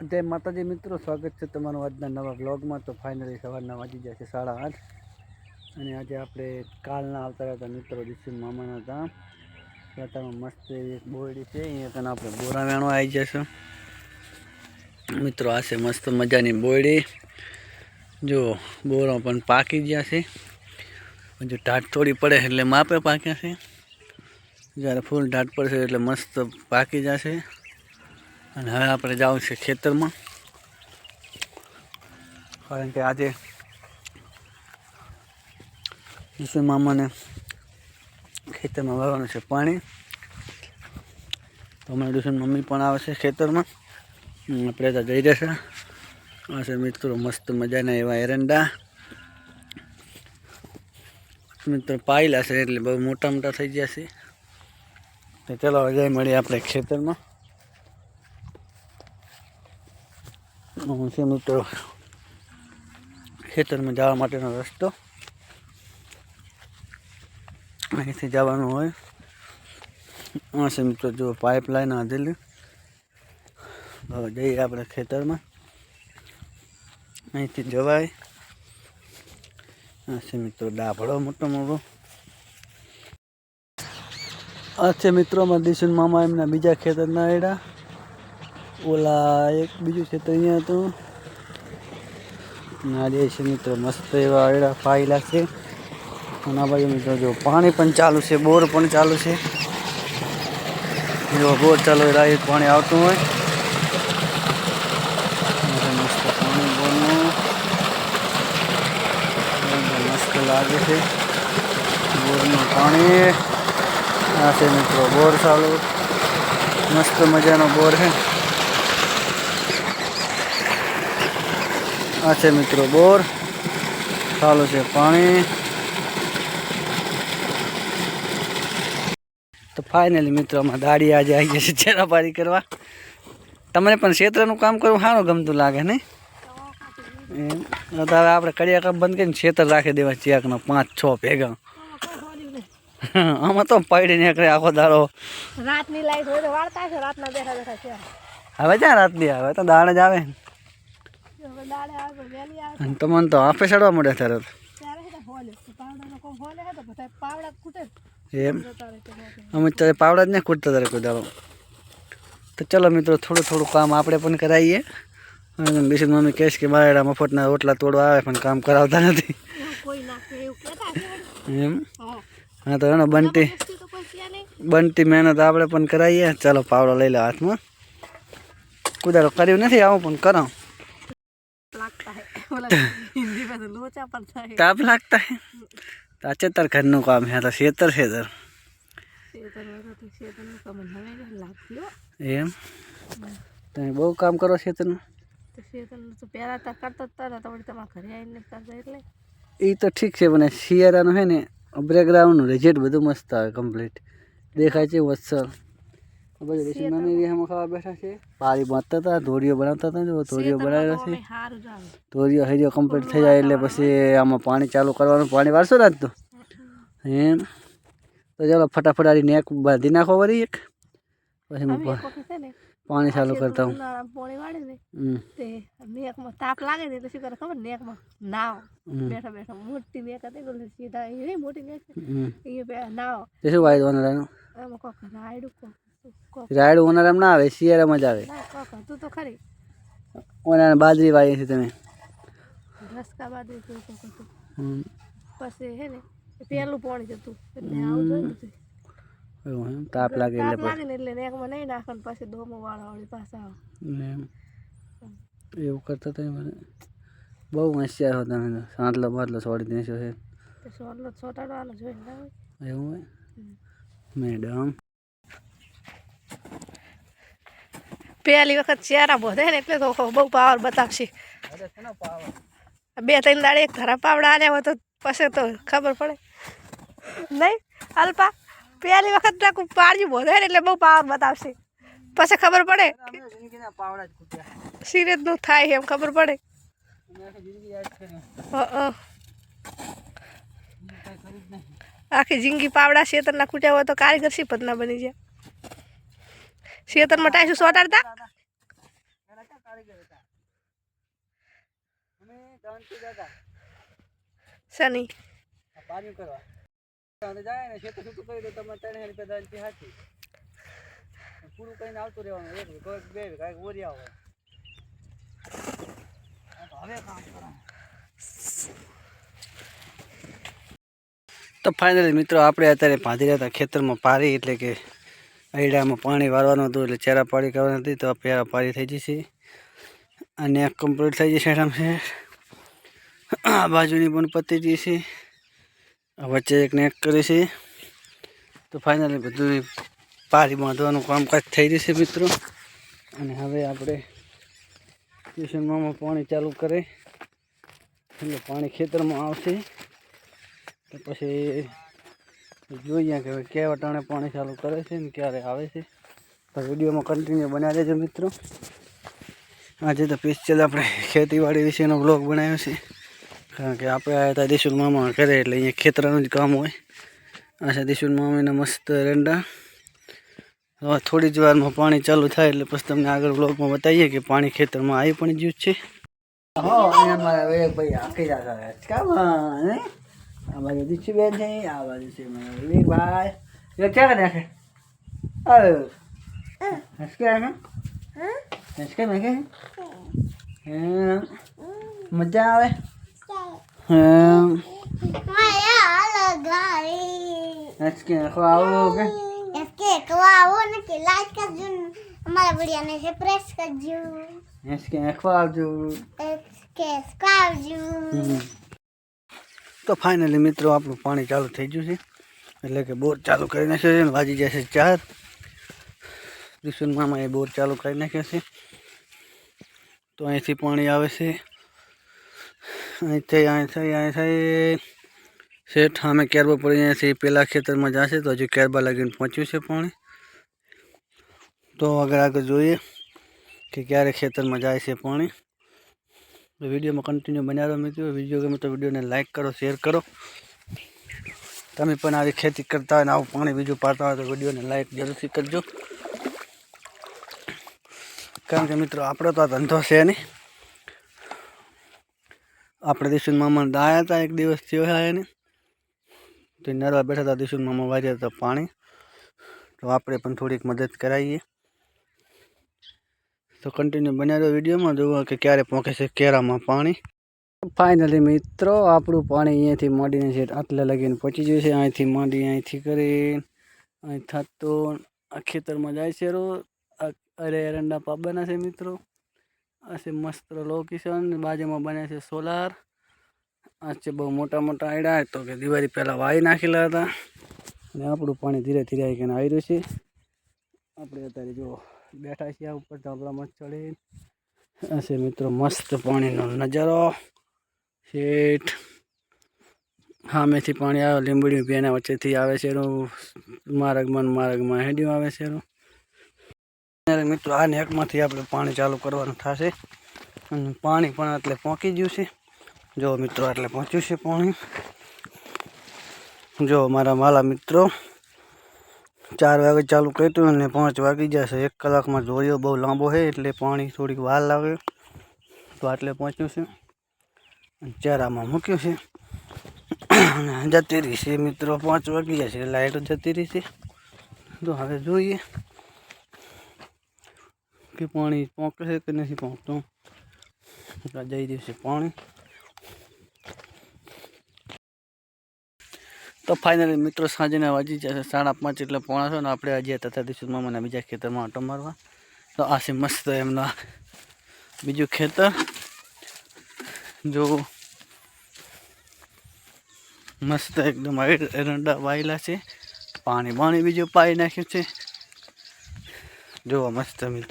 जय माताजी मित्रों, स्वागत है तमाરું આજના નવા વ્લોગમાં। તો ફાઇનલી સવારના વાગી ગયા છે 8:30 અને આજે આપણે કાલના આવતા હતા મિત્રો દિશુ મામાના હતા ત્યાં મસ્ત એક બોરડી છે, અહીંયા તને આપણે બોરા વેણવા આવી જશે મિત્રો। આ છે મસ્ત મજાની બોરડી, જો બોરા પણ પાકી ગયા છે, હજુ ઢાટ થોડી પડે એટલે માપે પાક્યા છે, જ્યારે ફૂલ ઢાટ પડશે એટલે મસ્ત પાકી જશે। અને હવે આપણે જવું છે ખેતરમાં, કારણ કે આજે દિશુ મામાને ખેતરમાં વાવવાનું છે પાણી। તો અમારી દિશુની મમ્મી પણ આવે છે ખેતરમાં, આપણે તો જઈ જશે। આ છે મિત્રો મસ્ત મજાના એવા એરંડા, મિત્રો પાયેલા છે એટલે બહુ મોટા મોટા થઈ ગયા છે। તો ચાલો જઈ મળીએ આપણે ખેતરમાં। છે મિત્રો ખેતરમાં જવા માટેનો રસ્તો, અહીંથી જવાનું હોય। આ છે મિત્રો જો પાઇપલાઇન આધેલી, હવે જઈએ આપણે ખેતરમાં, અહીંથી જવાય। આ છે મિત્રો ડાભડો મોટો મોટો। આ છે મિત્રોમાં દિશુન મામા એમના બીજા ખેતરના એડા, ઓલા એક બીજું ખેતર અહીંયા હતું। આજે છે મિત્રો મસ્ત એવા એડા પાયેલા છે, અને આ બાજુ મિત્રો જો પાણી પણ ચાલુ છે, બોર પણ ચાલુ છે, જો બોર ચાલુ હોય પાણી આવતું હોય, મસ્ત પાણી બોરનું મસ્ત લાગે છે બોરનું પાણી। આ છે મિત્રો બોર ચાલુ, મસ્ત મજાનો બોર છે। આ છે મિત્રો બોર ચાલુ છે પાણી। તો ફાઇનલી મિત્રો અમે દાડી આજે આવી ગયા છે ચેરાપારી કરવા। તમને પણ ક્ષેત્રનું કામ કરવું સારું ગમતું લાગે ને? હવે આપણે કડિયા કામ બંધ કરીને ક્ષેત્ર રાખી દેવા ચેકનો 5-6 ભેગા। આમાં તો પડી નીકળે આખો દાડો, રાતની લાઈટ હોય તો વાળતા છે, રાતના બેઠા બેઠા છે। હવે ક્યાં રાતની આવે, તો દાડે જ આવે। તમને તો આફે ચડવા મળે તરત એમ, અમે ત્યારે પાવડા જ નહીં કૂટતા ત્યારે કોઈ દાડો। તો ચલો મિત્રો થોડું થોડું કામ આપણે પણ કરાવીએ। બીજી મમ્મી કહેશ કે મારા મફતના રોટલા તોડવા આવે પણ કામ કરાવતા નથી એમ। હા તો એનો બનતી મહેનત આપણે પણ કરાવીએ। ચાલો પાવડો લઈ લો હાથમાં, કુદારો કર્યું નથી આવું પણ કરો, ताप लगता है। तो अच्छे तर घर नु काम है, तो क्षेत्र क्षेत्र एम तो बहु काम करो क्षेत्र में, ये तो ठीक है। बने शियारा है ने बैकग्राउंड रिजेक्ट બધું મસ્ત આવે, કમ્પ્લીટ દેખાય છે વત્સલ। પછી દેશી મમ્મી બી હમ ખાવા બેઠા છે, પારી બાંધતા હતા, ધોરીઓ બનાવતા હતા, જો ધોરીઓ બનાવેલા છે, ધોરીઓ હરીઓ કમ્પ્લીટ થઈ જાય એટલે પછી આમાં પાણી ચાલુ કરવાનું, પાણી વાળશો ને આજ તો એમ। તો ચાલો ફટાફટ આની નેક બાંધી નાખો વળી એક, પછી હું પાણી ચાલુ કરતા હું। તાપ લાગે ને એટલે શું કરે ખબર, નેકમાં નાવ બેઠા બેઠા મોટી નેક હતી સીધા એ મોટી નેક નાવ શું વાય ઓનરાનું રાયડું ઓનરામ ના આવે, શિયાળામાં જ આવે। તું તો ખરી ઓનરા બાજરી વાવી છે તમે, રસકા બાજરી પછી હે ને પેલું પાણી જતું એટલે આવું જોયું તાપ લાગે એટલે નેકમાં નહીં નાખવાનું, પછી દોમો વાળા વાળી પાછા એવું કરતા હતા। મને બહુ હોશિયાર હો તમે, સાંતલો બાટલો છોડી દેશો છે, સોટલો છોટાડવાનો જોઈએ એવું હોય મેડમ। પહેલી વખત ચહેરા બોધે ને એટલે તો બહુ પાવર બતાવશે। 2-3 દાડે એક ધરા પાવડા આલ્યા હોય તો પછી તો ખબર પડે નહીં અલ્પા। પહેલી વખત પાડ્યું બોધે ને એટલે બહુ પાવર બતાવશે, પછી ખબર પડે સિરિયસ નું થાય એમ ખબર પડે। આખી જિંદગી પાવડા શેતરના કૂટ્યા હોય તો કારીગર શી પદના બની જાય। ખેતરમાં ટાઈસું સોટાડતા અમે દાંતી દાદા શની પાણી કરવા જાય ને ખેતર છૂટું કરી દો તમે 3000 રૂપિયા દાંતી હાથી પૂરું કરીને આવતું રહેવાનું એક બે કાંઈક ઓરિયા હોય હવે કામ કરો. તો ફાઇનલી મિત્રો આપણે અત્યારે ભાંધી રહ્યા હતા ખેતરમાં પારી એટલે કે આઈડામાં પાણી વાળવાનું હતું એટલે ચેરા પાડી કરવાની હતી તો પેરા પારી થઈ જશે અને કમ્પ્લીટ થઈ જશે આરામ છે. આ બાજુની પણ પતી જશે વચ્ચે એક ને એક કરી છે તો ફાઇનલી બધું પારી બાંધવાનું કામકાજ થઈ જશે મિત્રો. અને હવે આપણે ટ્યુશનમાં પાણી ચાલુ કરે એટલે પાણી ખેતરમાં આવશે તો પછી જોઈએ કે કેવા ટાણે પાણી ચાલુ કરે છે ને ક્યારે આવે છે. તો વિડીયોમાં કન્ટિન્યુ બનાવી દેજો મિત્રો. આજે તો સ્પેશિયલ આપણે ખેતીવાડી વિશેનો બ્લોગ બનાવ્યો છે કારણ કે આપણે આવ્યા હતા દિશુલ મામા કરે એટલે અહીંયા ખેતરનું જ કામ હોય. આ છે દિશુલ મામાના મસ્ત એરંડા. હવે થોડી જ વારમાં પાણી ચાલુ થાય એટલે પછી તમને આગળ બ્લોગમાં બતાવીએ કે પાણી ખેતરમાં આવી પણ ગયું છે. આ બાજુ દીશુબેન છે આ બાજુ છે વિવેકભાઈ ક્યાં નાખે મજા આવે અમારા વિડિયોને સબસ્ક્રાઇબ કરજો. તો ફાઇનલી મિત્રો આપણું પાણી ચાલુ થઈ ગયું છે એટલે કે બોર ચાલુ કરી નાખ્યો છે. વાજી જશે 4. દિશુલ મામાએ બોર ચાલુ કરી નાખ્યો છે તો અહીંથી પાણી આવે છે. અહીંથી શેઠ અમે કેરબા પડી અહીંયાથી પેલા ખેતરમાં જશે તો હજુ કેરબા લગીને પહોંચ્યું છે પાણી. તો આગળ જોઈએ કે ક્યારે ખેતરમાં જાય છે પાણી. તો વિડીયોમાં કન્ટિન્યુ બનાવો મિત્રો. વિડીયો ગમે તો વિડીયોને લાઇક કરો શેર કરો. તમે પણ આવી ખેતી કરતા હોય ને આવું પાણી બીજું પાતા હોય તો વિડીયોને લાઇક જરૂરથી કરજો કારણ કે મિત્રો આપણો તો આ ધંધો છે નહીં. આપણે દિશુલ મામા દાયા હતા એક દિવસ થયો છે એને તો નરવા બેઠા હતા દિશુલ મામા વાર્યા હતા પાણી તો આપણે પણ થોડીક મદદ કરાવીએ. તો કન્ટિન્યુ બનાવ્યો વિડીયોમાં જોવા કે ક્યારે પહોંચે છે કેરામાં પાણી. ફાઇનલી મિત્રો આપણું પાણી અહીંયાથી માંડીને છે આટલે લગીને પહોંચી ગયું છે. અહીંથી માંડી અહીંથી કરી અહીં થતો આ ખેતરમાં જાય છે રોજ. અરે એરંડા પાબાના છે મિત્રો. આ છે મસ્ત લોકેશન. બાજુમાં બને છે સોલાર. આ છે બહુ મોટા મોટા આયડા તો કે દિવાળી પહેલાં વાવી નાખેલા હતા અને આપણું પાણી ધીરે ધીરે આવીને આવી રહ્યું છે. આપણે અત્યારે જો બેઠા છીએ ઉપર ધાબળામાં ચડી. આ છે મિત્રો મસ્ત પાણીનો નજારો. શેઠ સામેથી પાણી આવે લીંબડી બેના વચ્ચેથી આવે છે એનું માર્ગમાં હેડ્યું આવે છે એનું. મિત્રો આ નેકમાંથી આપણે પાણી ચાલુ કરવાનું થશે અને પાણી પણ એટલે પહોંચી ગયું છે. જો મિત્રો એટલે પહોંચ્યું છે પાણી. જો મારા માલા મિત્રો 4 વાગે ચાલુ કર્યું અને 5 વાગી જશે. 1 કલાકમાં જોયો બહુ લાંબો છે એટલે પાણી થોડીક વાર લાગે તો આટલે પહોંચ્યું છે. ચારામાં મૂક્યું છે અને જતી રહી છે મિત્રો. 5 વાગી જશે લાઇટ જતી રહી છે. તો હવે જોઈએ કે પાણી પહોંચે છે કે નથી પહોંચતું. જઈ રહ્યું છે પાણી. તો ફાઇનલી મિત્રો સાંજના વાગી જશે 5:30 એટલે પોણા છો ને આપણે આજે તથા દિશુલ મામાના બીજા ખેતરમાં આંટો મારવા. તો આ છે મસ્ત એમના બીજું ખેતર. જો મસ્ત એકદમ એરંડા વાયેલા છે. પાણી બીજું પાઈ નાખ્યું છે. જો મસ્ત મિત્રો